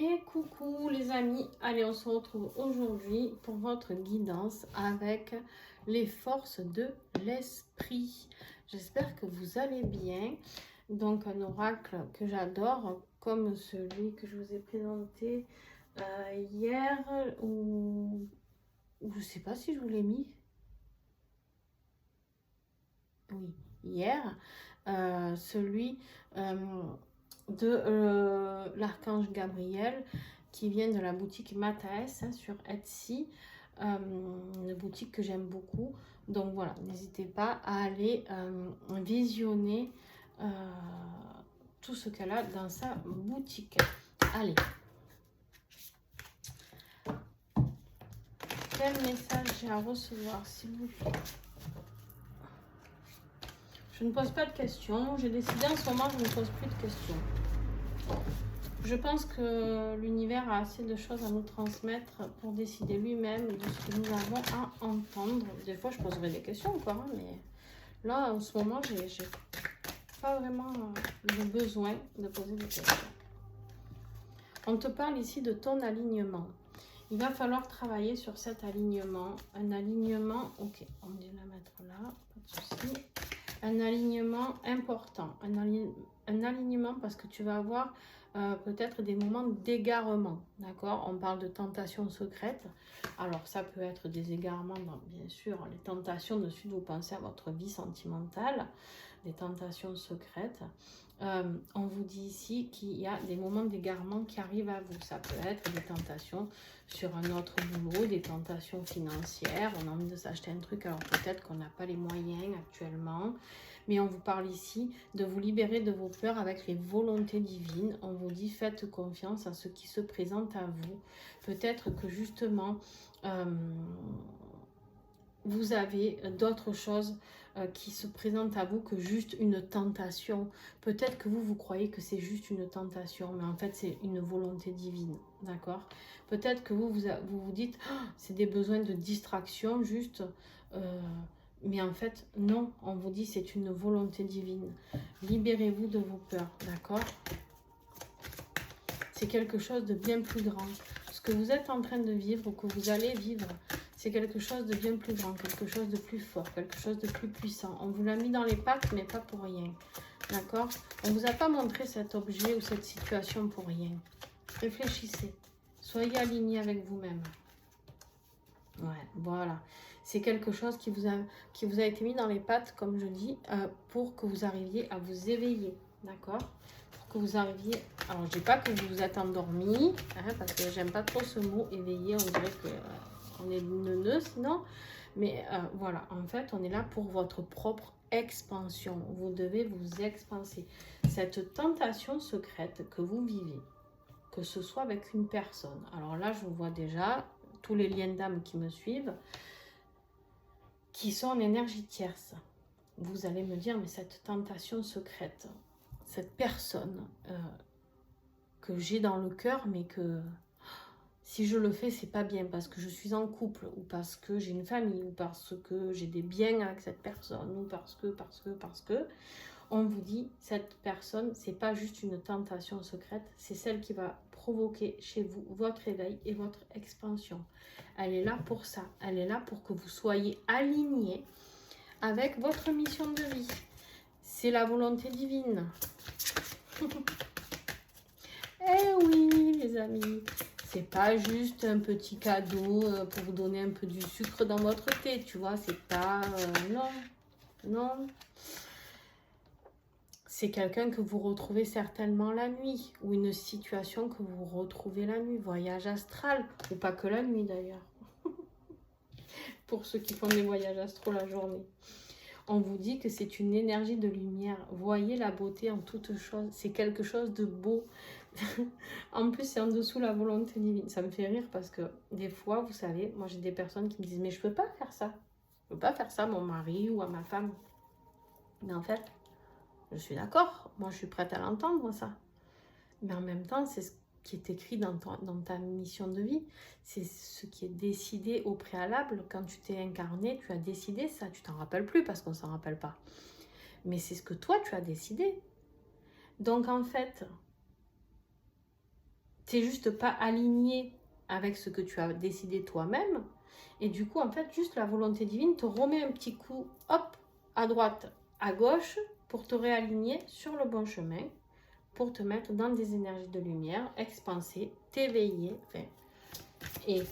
Et coucou les amis, allez on se retrouve aujourd'hui pour votre guidance avec les forces de l'esprit. J'espère que vous allez bien. Donc un oracle que j'adore comme celui que je vous ai présenté hier ou je sais pas si je vous l'ai mis. Oui, hier, celui de l'archange Gabriel qui vient de la boutique Mataes sur Etsy, une boutique que j'aime beaucoup. Donc voilà, n'hésitez pas à aller visionner tout ce qu'elle a dans sa boutique. Allez. Quel message j'ai à recevoir, s'il vous plaît? Je ne pose pas de questions. J'ai décidé en ce moment, je ne pose plus de questions. Je pense que l'univers a assez de choses à nous transmettre pour décider lui-même de ce que nous avons à entendre. Des fois, je poserai des questions encore, hein, mais là, en ce moment, j'ai pas vraiment le besoin de poser des questions. On te parle ici de ton alignement. Il va falloir travailler sur cet alignement. Un alignement, ok, on va la mettre là, pas de souci. Un alignement important, un alignement parce que tu vas avoir peut-être des moments d'égarement, d'accord? On parle de tentations secrètes. Alors ça peut être des égarements, bien sûr, les tentations de suite, vous pensez à votre vie sentimentale, des tentations secrètes. On vous dit ici qu'il y a des moments d'égarement qui arrivent à vous. Ça peut être des tentations sur un autre boulot, des tentations financières. On a envie de s'acheter un truc, alors peut-être qu'on n'a pas les moyens actuellement. Mais on vous parle ici de vous libérer de vos peurs avec les volontés divines. On vous dit faites confiance à ce qui se présente à vous. Peut-être que justement, vous avez d'autres choses qui se présentent à vous que juste une tentation. Peut-être que vous croyez que c'est juste une tentation, mais en fait c'est une volonté divine, d'accord? Peut-être que vous vous dites oh, c'est des besoins de distraction juste, mais en fait non, on vous dit c'est une volonté divine. Libérez-vous de vos peurs, d'accord? C'est quelque chose de bien plus grand. Ce que vous êtes en train de vivre ou que vous allez vivre, c'est quelque chose de bien plus grand, quelque chose de plus fort, quelque chose de plus puissant. On vous l'a mis dans les pattes, mais pas pour rien. D'accord? On ne vous a pas montré cet objet ou cette situation pour rien. Réfléchissez. Soyez alignés avec vous-même. Ouais, voilà. C'est quelque chose qui vous a été mis dans les pattes, comme je dis, pour que vous arriviez à vous éveiller. D'accord? Que vous arriviez, alors je dis pas que vous vous êtes endormi, hein, parce que j'aime pas trop ce mot éveillé, on dirait que on est neuneux sinon, mais voilà, en fait on est là pour votre propre expansion, vous devez vous expanser. Cette tentation secrète que vous vivez, que ce soit avec une personne, alors là je vous vois déjà tous les liens d'âme qui me suivent, qui sont en énergie tierce. Vous allez me dire, mais cette tentation secrète, cette personne que j'ai dans le cœur, mais que si je le fais, c'est pas bien parce que je suis en couple ou parce que j'ai une famille ou parce que j'ai des biens avec cette personne ou parce que, on vous dit, cette personne, c'est pas juste une tentation secrète, c'est celle qui va provoquer chez vous votre éveil et votre expansion. Elle est là pour ça, elle est là pour que vous soyez alignés avec votre mission de vie. C'est la volonté divine. Eh oui, les amis, c'est pas juste un petit cadeau pour vous donner un peu du sucre dans votre thé, tu vois, c'est pas... non, non. C'est quelqu'un que vous retrouvez certainement la nuit, ou une situation que vous retrouvez la nuit, voyage astral, ou pas que la nuit d'ailleurs, pour ceux qui font des voyages astraux la journée. On vous dit que c'est une énergie de lumière. Voyez la beauté en toute chose. C'est quelque chose de beau. En plus, c'est en dessous la volonté divine. Ça me fait rire parce que des fois, vous savez, moi j'ai des personnes qui me disent mais je peux pas faire ça. Je peux pas faire ça à mon mari ou à ma femme. Mais en fait, je suis d'accord. Moi, je suis prête à l'entendre, ça. Mais en même temps, c'est ce qui est écrit dans ta mission de vie. C'est ce qui est décidé au préalable. Quand tu t'es incarné, tu as décidé ça. Tu t'en rappelles plus parce qu'on s'en rappelle pas. Mais c'est ce que toi, tu as décidé. Donc, en fait, n'es juste pas aligné avec ce que tu as décidé toi-même. Et du coup, en fait, juste la volonté divine te remet un petit coup, hop, à droite, à gauche, pour te réaligner sur le bon chemin, pour te mettre dans des énergies de lumière, expanser, t'éveiller. Enfin, et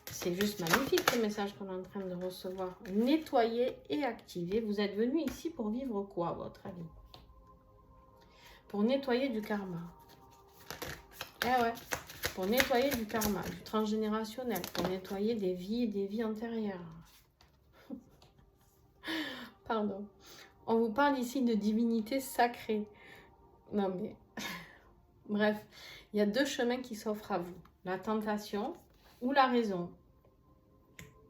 c'est juste magnifique le message qu'on est en train de recevoir. Nettoyer et activer. Vous êtes venu ici pour vivre quoi, à votre avis? Pour nettoyer du karma. Eh ouais, pour nettoyer du karma, du transgénérationnel, pour nettoyer des vies antérieures. Pardon. On vous parle ici de divinité sacrée. Non mais... Bref, il y a deux chemins qui s'offrent à vous. La tentation ou la raison.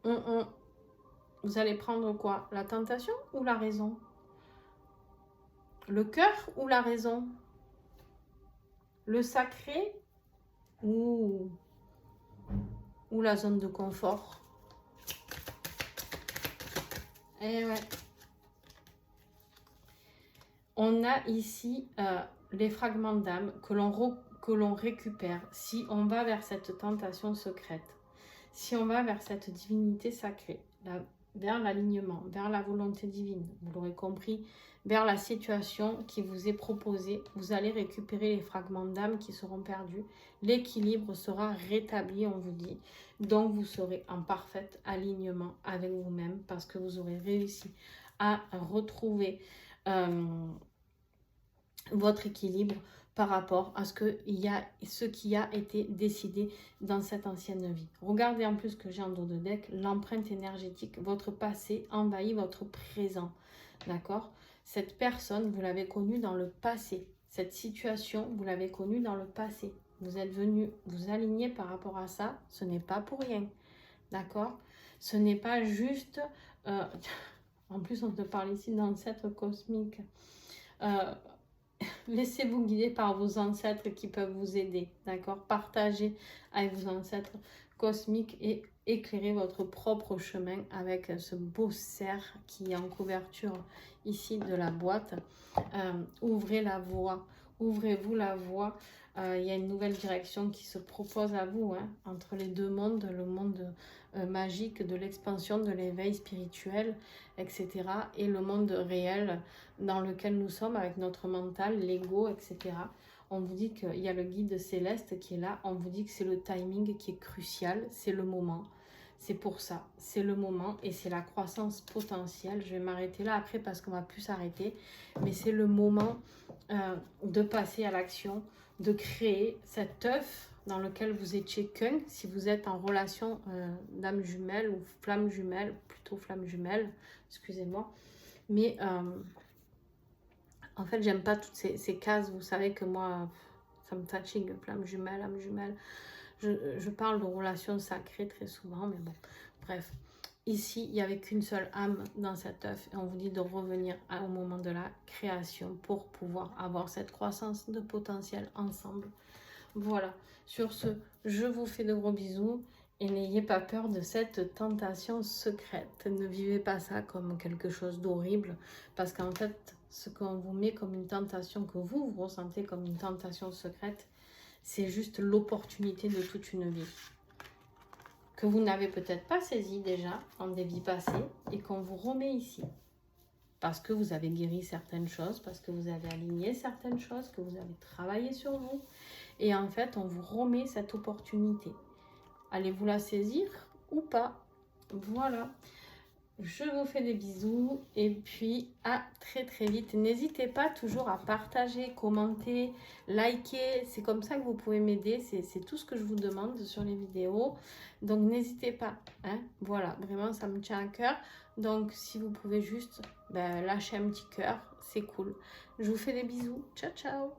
Vous allez prendre quoi? La tentation ou la raison? Le cœur ou la raison? Le sacré ou la zone de confort? Eh ouais. On a ici les fragments d'âme que l'on récupère si on va vers cette tentation secrète, si on va vers cette divinité sacrée, vers l'alignement, vers la volonté divine, vous l'aurez compris, vers la situation qui vous est proposée, vous allez récupérer les fragments d'âme qui seront perdus, l'équilibre sera rétabli, on vous dit, donc vous serez en parfait alignement avec vous-même parce que vous aurez réussi à retrouver votre équilibre par rapport à ce qui a été décidé dans cette ancienne vie. Regardez en plus que j'ai en dos de deck, l'empreinte énergétique, votre passé envahit votre présent, d'accord? Cette personne, vous l'avez connue dans le passé. Cette situation, vous l'avez connue dans le passé. Vous êtes venu vous aligner par rapport à ça, ce n'est pas pour rien, d'accord? Ce n'est pas juste... en plus, on te parle ici d'ancêtre cosmique. Laissez-vous guider par vos ancêtres qui peuvent vous aider, d'accord? Partagez avec vos ancêtres cosmiques et éclairez votre propre chemin avec ce beau cerf qui est en couverture ici de la boîte. Ouvrez la voie, ouvrez-vous la voie. Il y a une nouvelle direction qui se propose à vous, hein, entre les deux mondes, le monde magique de l'expansion, de l'éveil spirituel, etc. et le monde réel dans lequel nous sommes avec notre mental, l'ego, etc. On vous dit qu'il y a le guide céleste qui est là, on vous dit que c'est le timing qui est crucial, c'est le moment. C'est pour ça, c'est le moment et c'est la croissance potentielle. Je vais m'arrêter là après parce qu'on va plus s'arrêter. Mais c'est le moment de passer à l'action, de créer cet œuf dans lequel vous étiez qu'un. Si vous êtes en relation d'âme jumelle ou flamme jumelle, plutôt flamme jumelle, excusez-moi. Mais en fait, j'aime pas toutes ces cases. Vous savez que moi, ça me fatigue, flamme jumelle, âme jumelle. Je parle de relations sacrées très souvent, mais bon, bref. Ici, il n'y avait qu'une seule âme dans cet œuf. Et on vous dit de revenir au moment de la création pour pouvoir avoir cette croissance de potentiel ensemble. Voilà. Sur ce, je vous fais de gros bisous. Et n'ayez pas peur de cette tentation secrète. Ne vivez pas ça comme quelque chose d'horrible. Parce qu'en fait, ce qu'on vous met comme une tentation, que vous ressentez comme une tentation secrète, c'est juste l'opportunité de toute une vie. Que vous n'avez peut-être pas saisi déjà dans des vies passées et qu'on vous remet ici. Parce que vous avez guéri certaines choses, parce que vous avez aligné certaines choses, que vous avez travaillé sur vous. Et en fait, on vous remet cette opportunité. Allez-vous la saisir ou pas? Voilà. Je vous fais des bisous et puis à très très vite. N'hésitez pas toujours à partager, commenter, liker. C'est comme ça que vous pouvez m'aider. C'est tout ce que je vous demande sur les vidéos. Donc n'hésitez pas. Hein. Voilà, vraiment ça me tient à cœur. Donc si vous pouvez juste lâcher un petit cœur, c'est cool. Je vous fais des bisous. Ciao, ciao.